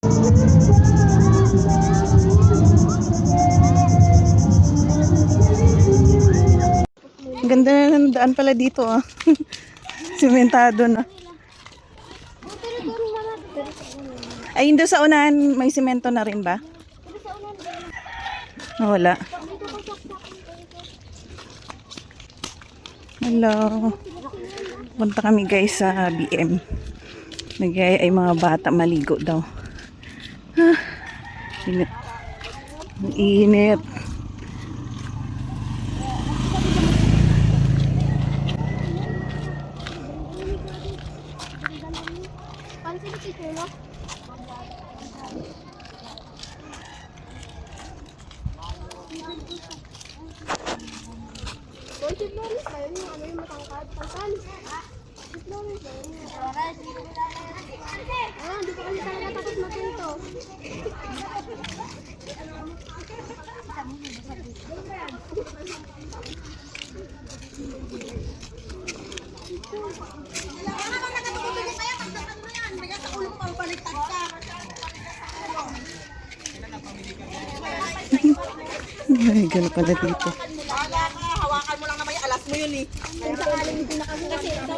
Ganda na ng daan pala dito ah. Simentado na. Ay, hindi sa unahan may simento na rin ba? Wala. Hello. Punta kami guys sa BM. Nagyaya ay mga bata maligo daw. Init. Ang init. Di ko kasi talaga tapos matinto. Ay, gano'n pala dito. Hawakan mo lang naman yung alas mo yun eh. Kasi ito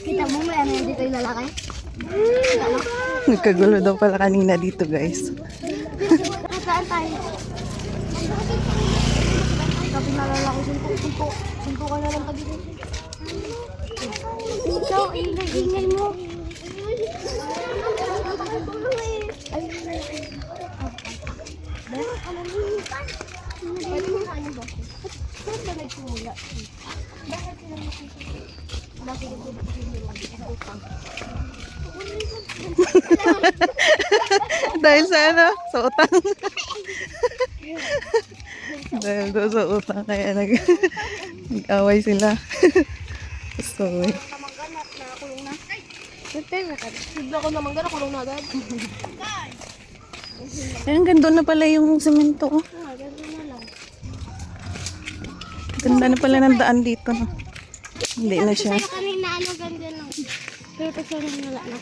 kita mo may ano dito yung lalaki? Nagkagulo daw pala kanina dito guys. Saan tayo? Sabi na lalaki, sunto ka na lang pag-ibig. Ikaw, ingay mo. Dahil sa ano? Sa utang. Dahil daw sa utang kaya nag-away sila. So, Bigla ko naman gano'n, kulong na agad. ayun, ganda na pala yung semento. Oh. Ganda na pala ng daan dito. No? Hindi na siya. Sa'yo kanina ano ganda lang. Pero pa siya nang wala na.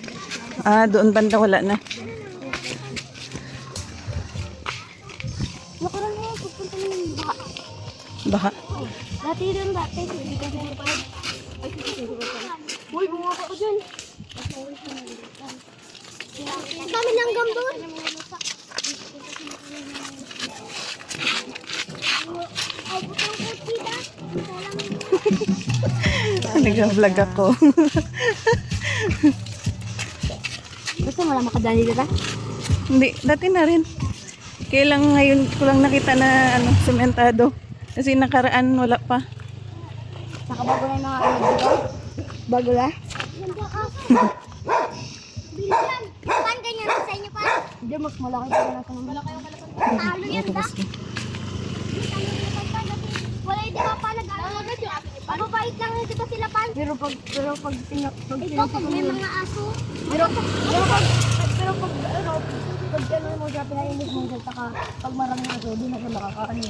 Ah, doon banda wala na. Nakarang mo, pupunta na yung baha. Baha. Dati rin dati, hindi ka siguro pa. Ay, siguro pa. Uy, bumaba ko dyan. Ang dami ng gambon. Ay, butang ko, tita. Nag-vlog ako. Gusto mo lang makadali dito? Hindi, dati na rin. Kaya lang ngayon ko lang nakita na ano, sementado. Kasi nakaraan wala pa. Nakabago na yung mga ano dito? Bago na? Bilisan! Pan, ganyan sa inyo pa? Hindi, mas malaki pa na ito. Malaki yung malaki. Talo yan ba? Wala yung di ba pa nag-aaral? Mababait lang dito sila pan. Pero pag ikaw pag may mga aso. Pero pag ano mo siya pinainis mo siya saka pag maraming aso di na siya makakaano.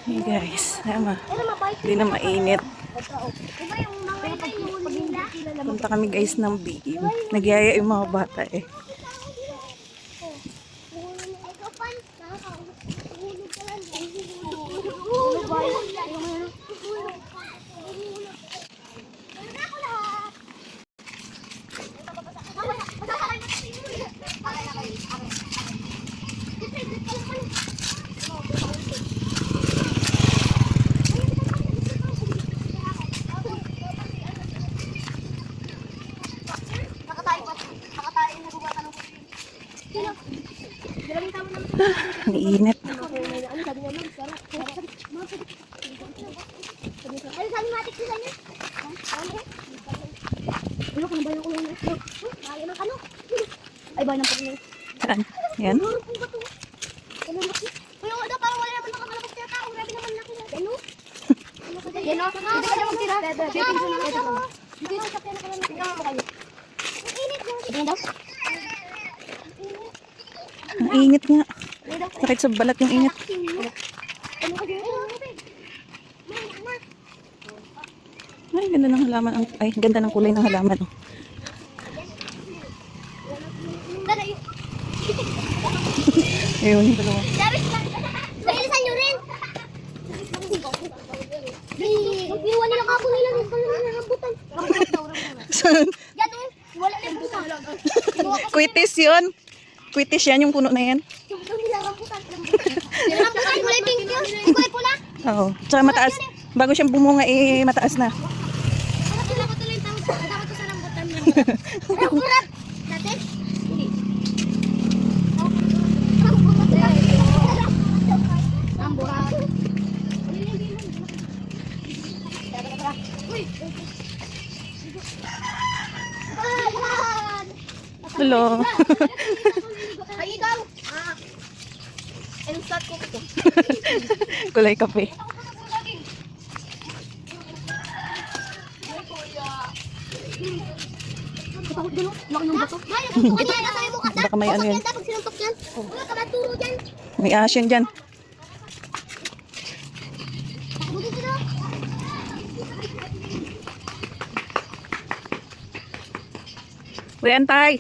Hey guys, tama. Pero mabait. Hindi na mainit. Diba yung mga yung nila? Punta kami guys ng BM. Nagyaya yung mga bata eh. Ikaw pan. Nakakahulog ka lang. Ang init. Ano sabi matik sila niya? Ano ka na ba yung ulang ito? Ayaw ng ano? Ay ba ng pagmay? Saan? Yan? Pero ano parang wala naman nakakalabas kaya tao. Grabe naman laki na. Ano? Yan o. Hindi ka na magtira. Shipping ko na. Hindi na sakyan ka lang. Tingnan mo kayo. Ang init mo. Tingnan daw. Ang init nga. Sakit sa balat yung init. Ano ka dito? Ay, ganda ng halaman. Ay, ganda ng kulay ng halaman. Oh. Dada, yun. Ayun, yung dalawa. Bilisan nyo rin. Iwan nila kako nila. Rambutan. Saan? Yan o. Wala na yung butan. Kwitis yun. Kwitis yan, yung puno na yan. Yung nila rambutan. Rambutan, kulay pink yun. Kulay pula. Oo. Tsaka mataas. Bago siyang bumunga, mataas na. Wala ko tuloy yung tawag. Tawag ko sa rambutan. Rambutan. Dati? Hindi. Rambutan. Uy! Ayan! Hello. Ay, ikaw! Anong start ko ito? Kulay kape. Laki ng bato. May, nagtutukan yan. Nasa yung mukha. Baka may ano yan. Pag sinuntok yan. Wala ka maturo dyan. May asyan dyan. Buti sila. Uy, antay.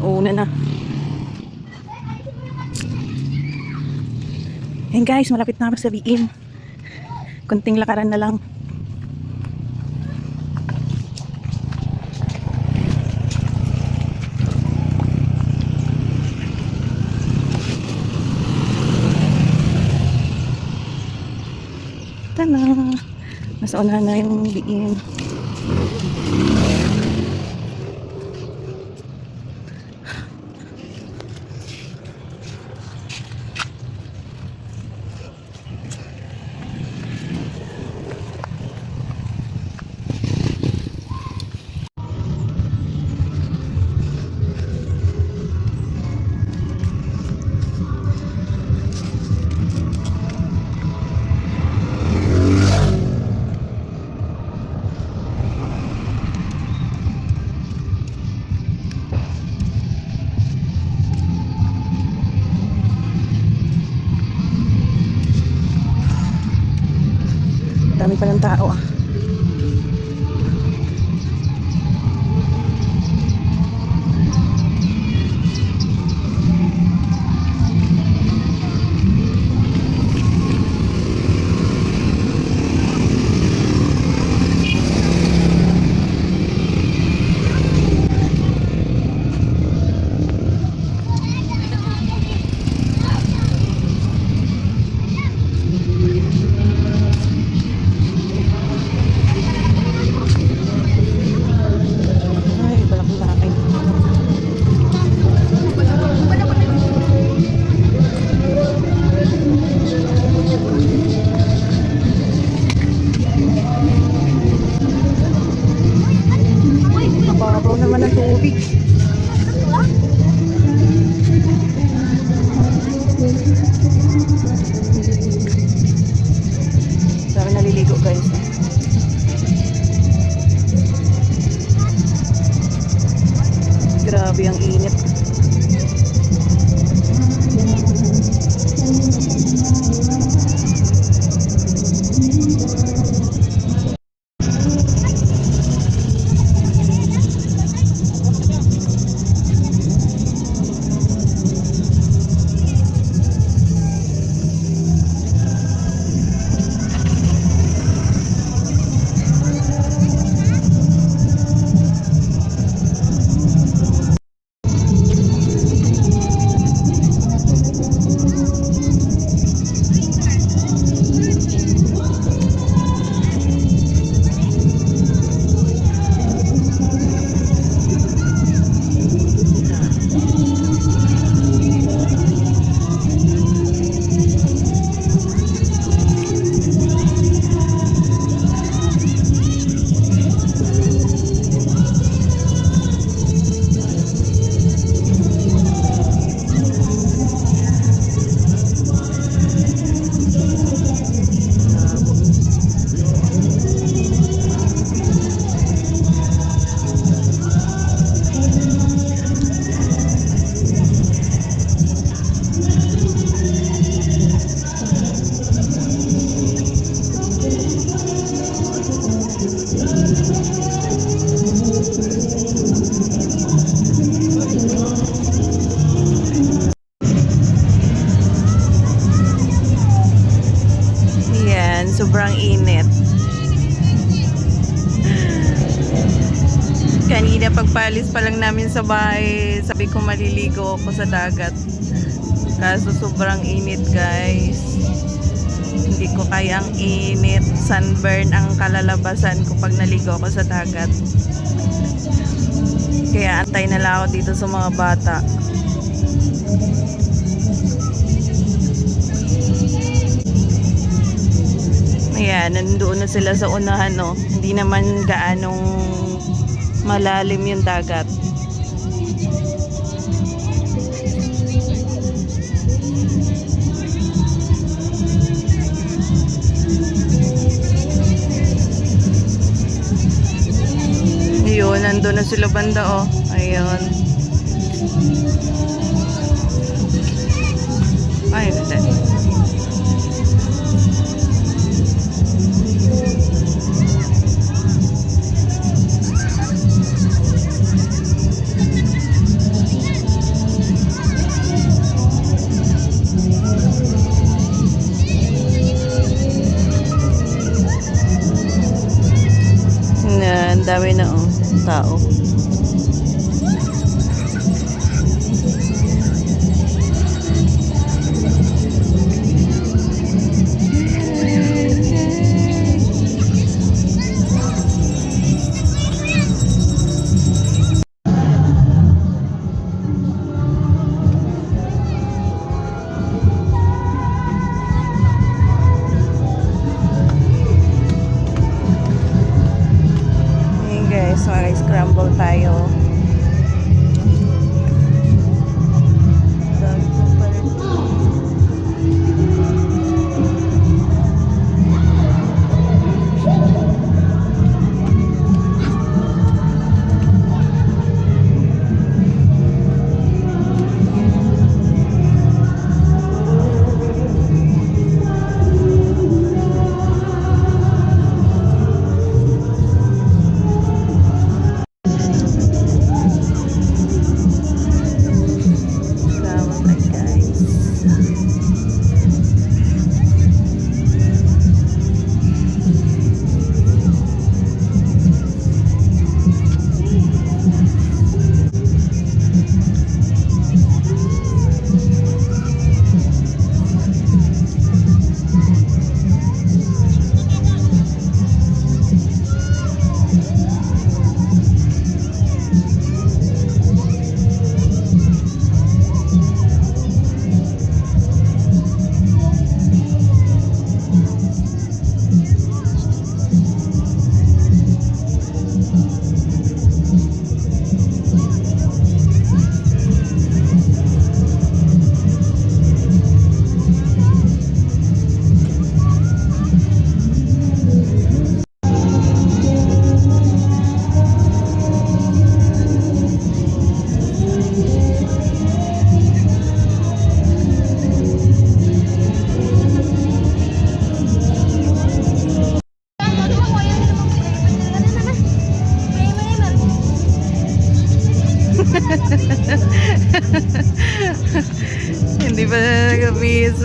Una na. Ayan guys, malapit na ako sa BM. Kunting lakaran na lang. Tana. Nasa unahan na yung BM. Dami pa ng tao ah. Ay, balak-balakin. Nababaw naman ang tubig. Sabi naliligo guys. Grabe ang init. Sobrang init. Kanina pagpalis pa lang namin sa bahay, sabi ko maliligo ako sa dagat. Kaso sobrang init guys. Hindi ko kayang init. Sunburn ang kalalabasan ko pag naligo ako sa dagat. Kaya antay na lang ako dito sa mga bata. Ayan, nandoon na sila sa unahan, no? Hindi naman gaanong malalim yung dagat. Ayun, nandun na sila banda, oh. Ayun. Ay, hindi. Ang dami na, oh, tao. Guys, mag-scramble tayo. Dami ko pala. Hindi pa nag-abis.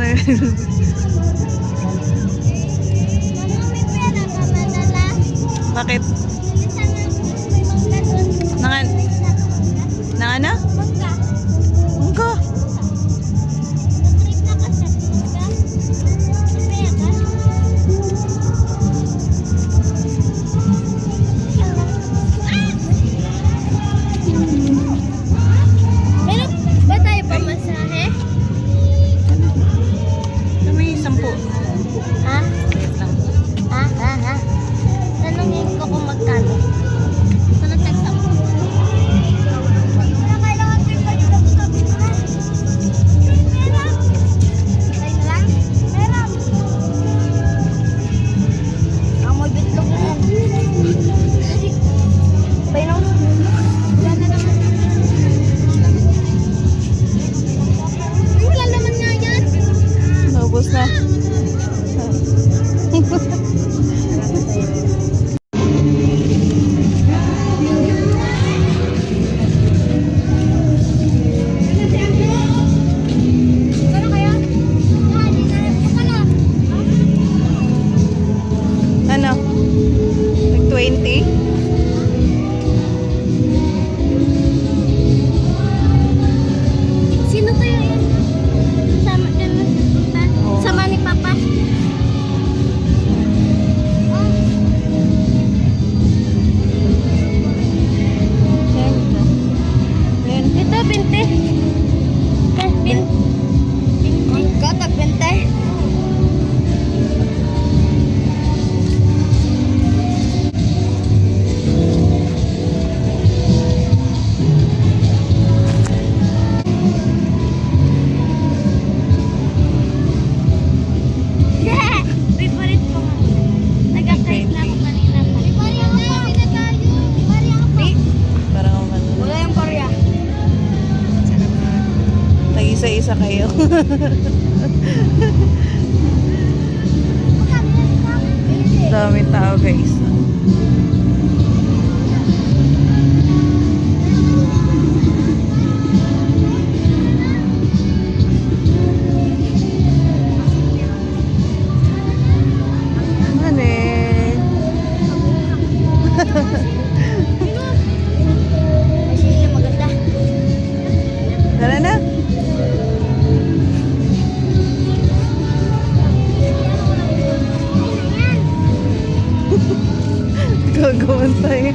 Bakit? Nangana? Mangga. Ba tayo pamasahe? May 10. Ha? Wait lang. Ha? Tanungin ko kung magkano. Sunod nag-stop. Kailangan ko yung pag-stop ko na. Pera. Tayo na lang? Pera. Amoy bitlog na yan. Paano? Wala na naman. Wala naman nga yan. Naubos na. Kano kaya? Hindi na. 20? Sino to yun? Sama, Oo. sama ni Papa. Ito, 20. Eh, 20. Ikaw, tag 20. Favorite ko nga. Nag-type na ako kanina pa. Pari ako pa. Pari ako pa. Parang ako Wala yung Korea. nag-isa-isa kayo. Daming tao guys. Ano eh? Kasi yung maganda. Tara na. Gagawin tayo.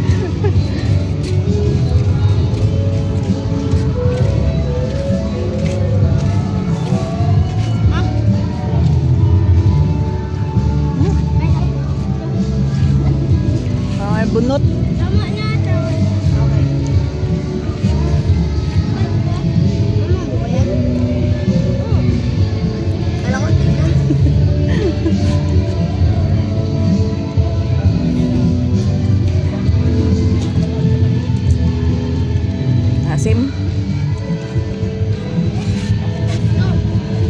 Ay, bunot. Tama na, tama. Okay. Ano ba yan? Alam ko, tingnan. Asim.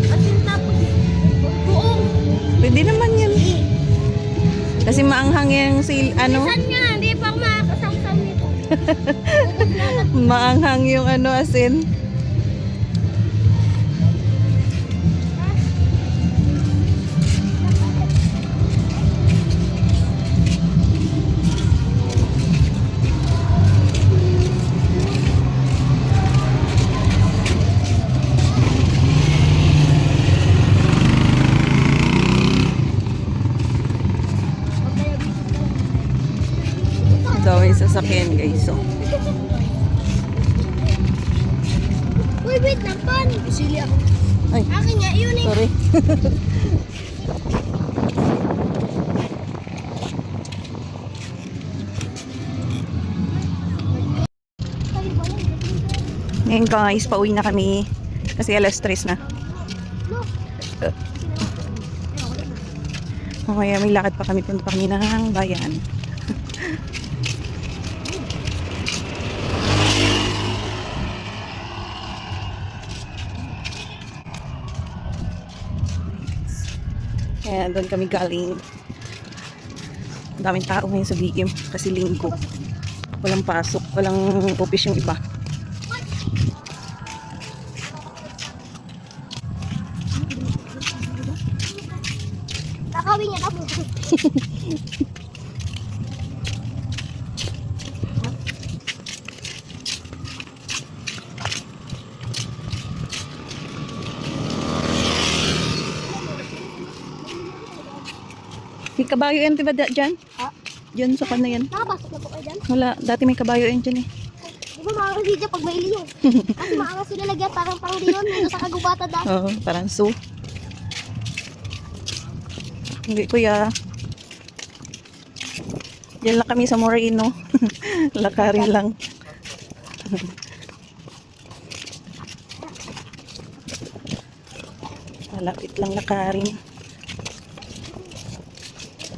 At yung tapos, buong. Pwede naman yan. Kasi maanghang yung ano, Saan nga? Hindi pa ako makakasaw-saw nito. maanghang yung ano asin. Dami sasakyan guys. So, Uy, wait lang, pan. Sili ako. ay, Akin nga, yun eh. sorry. Ngayon guys, pauwi na kami. Kasi alas 3 na. Mamaya may lakad pa kami. Punta pa kami ng bayan. Kaya doon kami galing. Ang daming tao ngayon sa BM kasi linggo. Walang pasok, walang office yung iba. Kakawin niya ako. May kabayo yan, diba dyan? Ha? Dyan sa kan na yan. Nakapasok na po kayo dyan. Wala, dati may kabayo yan dyan eh. Di ba maangas video pag may iliyo? Kasi maangas sila lagyan parang pang diyon. Nito sa kagubata dahil. Oo, parang zoo. Hindi kuya. Diyan lang kami sa Moreno. Lakarin lang. Malapit lang lakarin.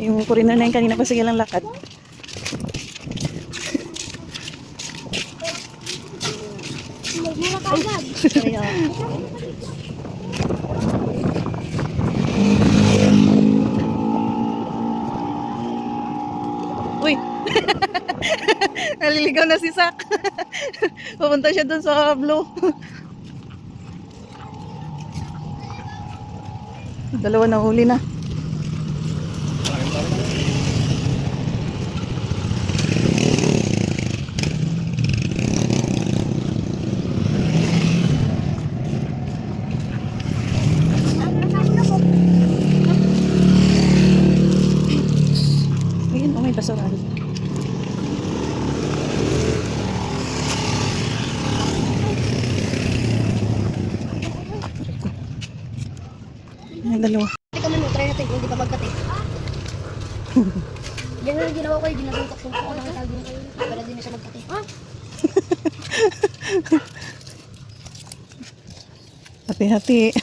Yung kurino na yun kanina pa sige lang lakad. Mura ka agad. Uy! Naliligaw na si Sak. Pupunta siya dun sa blue. Dalawa na huli na. basurahan. Ay, dalawa. Teka muna, try natin kung hindi pa magkati. Yan na yung ginawa ko, ginagultak-sultak ko lang tawagin kayo. Para di na siya magkati. Ah! Hati-hati.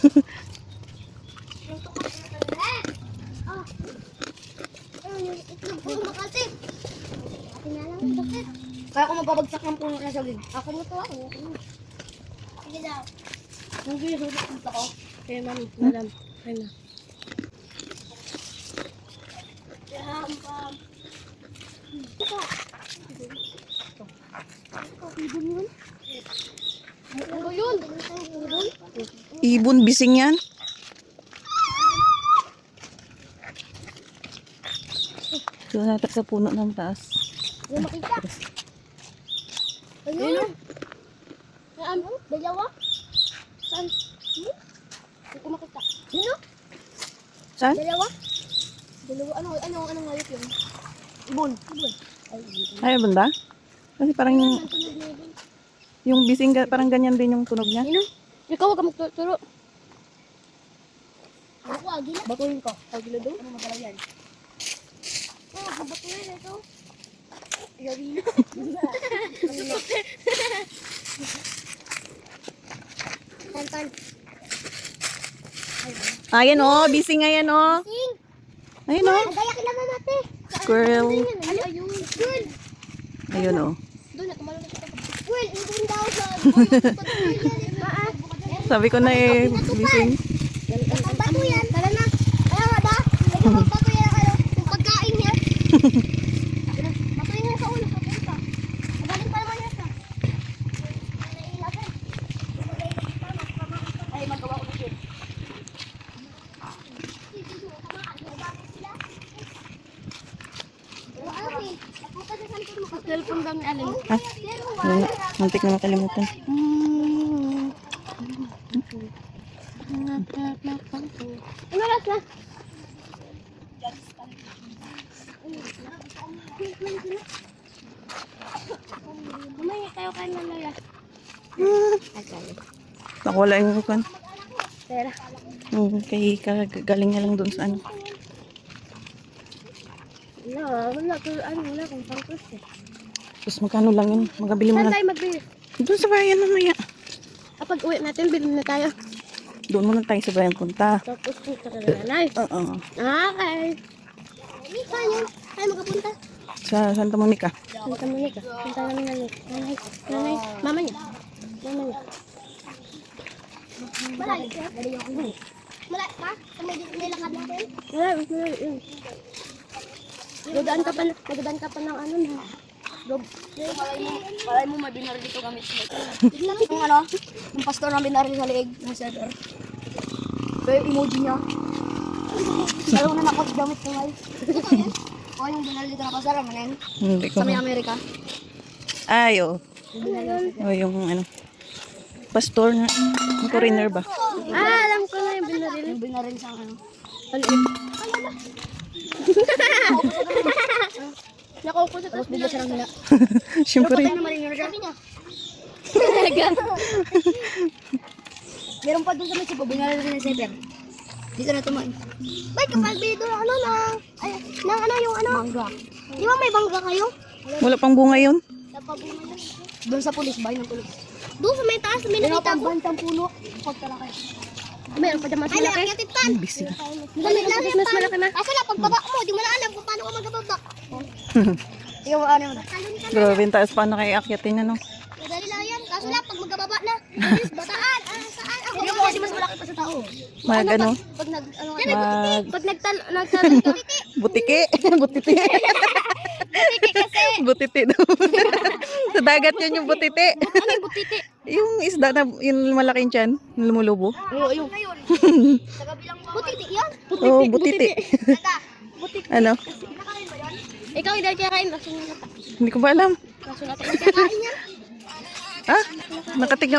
Kaya ako mababagsak ng puno na saging. Ako mo to, ako. Sige daw. Nung ginagultak ko, kaya mami, madam. Kaya na. Ano yun? Ibon bising yan. So, natak sa puno ng taas. Yung makita. Ayun. Saan? Dalawa? Saan? Hindi ko makita. Yun o? Saan? Dalawa? Dalawa? Anong hayop yun? Ibon. Ibon. Ay, ibon. Ay, banda? Kasi parang yung bising, parang ganyan din yung tunog niya. Yun o? Ikaw huwag ka magtuturo. Ako, agila. Batuhin ko. Agila daw? Ano magalaw yan? Oo, batuhin ito. Agila. Tantan. Ayan o, bising ayan o. Sing! Ayun o. Ang gaya kailangan natin. Squirrel. Ano? Ayun. Squirrel. Ayun o. Doon na, tumalo na siya. Squirrel, doon daw sa... Sabi ko na eh, bising. Bato yan. Tara na. Kaya nga ba? Ikaw magbato yan ano, yung pagkain niya. Bato yan sa ulo. Papunta. Magaling pa naman yan sa. Ay, magawa ko na yun. Telepon kami alin. Ha? Ayun na, muntik na makalimutan. Ano oras na? Mamaya tayo kain ng lola. Wala yung kan. Pera. Kay galing niya lang doon sa ano. Wala kung pangkos eh. Tapos magkano lang yun? Magabili mo Saan na. tayo magbili? Doon sa bayan mamaya. Kapag uwi natin, bilhin na tayo. Doon muna tayo sa bayan punta. Tapos punta ka na nanay. Oo. Okay. Saan yun? Tayo magapunta? Sa Santa Monica. Santa Monica. Punta namin nanay. Nanay. Mama niya. Mama niya. Malayo siya? Malayo pa? May lakad natin? Malayo yun. Dadaan ka pa ng ano na. Malay mo may binaril dito gamit sa yung ano, yung pastor na binaril sa leeg ng server. Ito yung emoji niya. Dalawa na nakot gamit sa ngay. O yung binaril dito na pasara, manen. Hindi ko Sa may na. Amerika. Ay, oo. O yung ano. Pastor na. Yung foreigner ba? Alam ko na yung binaril. Yung binaril sa ano. Nakaupo sa tapos bigla siya nang hila. Siyempre. Patay na marino siya. Meron pa doon sa may sipo, binaril rin ng seper. Dito na tumain. Ba't kapag bili doon ano na, ay, ng ano yung ano? Bangga. Di ba may bangga kayo? Wala pang bunga yun. Doon sa pulis, bahay ng pulis. Doon sa may taas, may nakita ko. Bantang puno. Pagkalaki. Meron pa dyan mas malaki. Ay, may Ang busy. Dali lang yan, mas malaki na. Kaso lang, pagbaba mo, di mo na alam kung paano ka magbababa. Ikaw ano mo na. Grabe yung taas paano kayo akyatin ano. Dali lang yan. Kaso lang, pag magbababa na. Bilis, bataan. Saan? Ako. Hindi mo kasi mas malaki pa sa tao. Mag ano. Pag nag, ano, Mag nagtalon ka. butike. Butiti. Butiti kasi. Butiti daw. Sa dagat yun yung butiti. Ano yung butiti? Yung isda na yung malaking tiyan, yung lumulubo. Oo, yung. Butiti yan? Oo, butiti. Ano? Ikaw hindi kaya kain. Kaso nga. Hindi ko ba alam. Kaso natin kaya kain yan. Ha?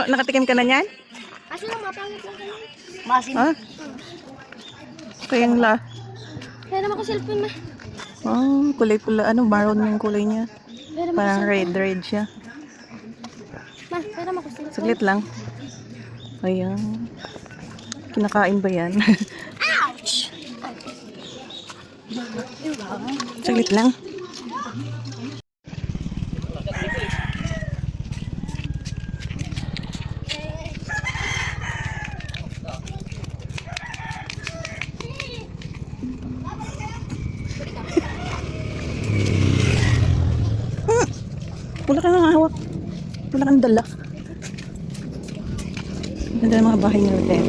Nakatikim ka na niyan? Kaso lang, mapangit lang kayo. Masin. Ha? Kayang la. Kaya naman ko cellphone na. Oh, kulay pula. Ano, maroon yung kulay niya. Pero Parang red siya. Man, pero makusilip. Saglit lang. Ayan. Kinakain ba yan? Ouch! Saglit lang. Wala ka nang hawak. Wala kang dala. Ganda ng mga bahay nila din.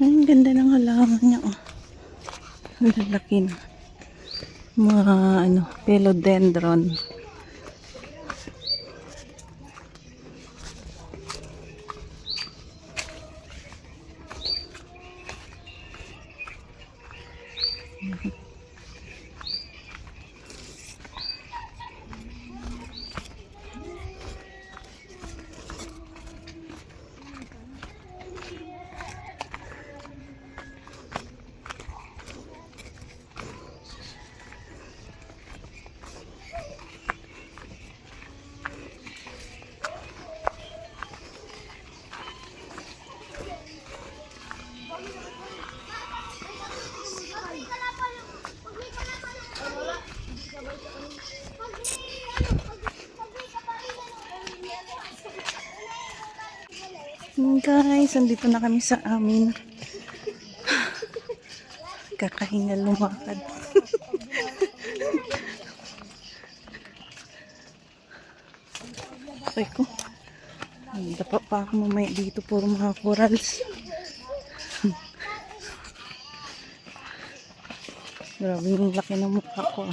Ang ganda ng halaman niya. Oh. Ang lalaki na. Mga ano, philodendron. Guys, andito na kami sa amin. Kakahinga lumakad. Okay ko. Dapat pa ako mamaya dito, puro mga corals. Grabe yung laki ng mukha ko.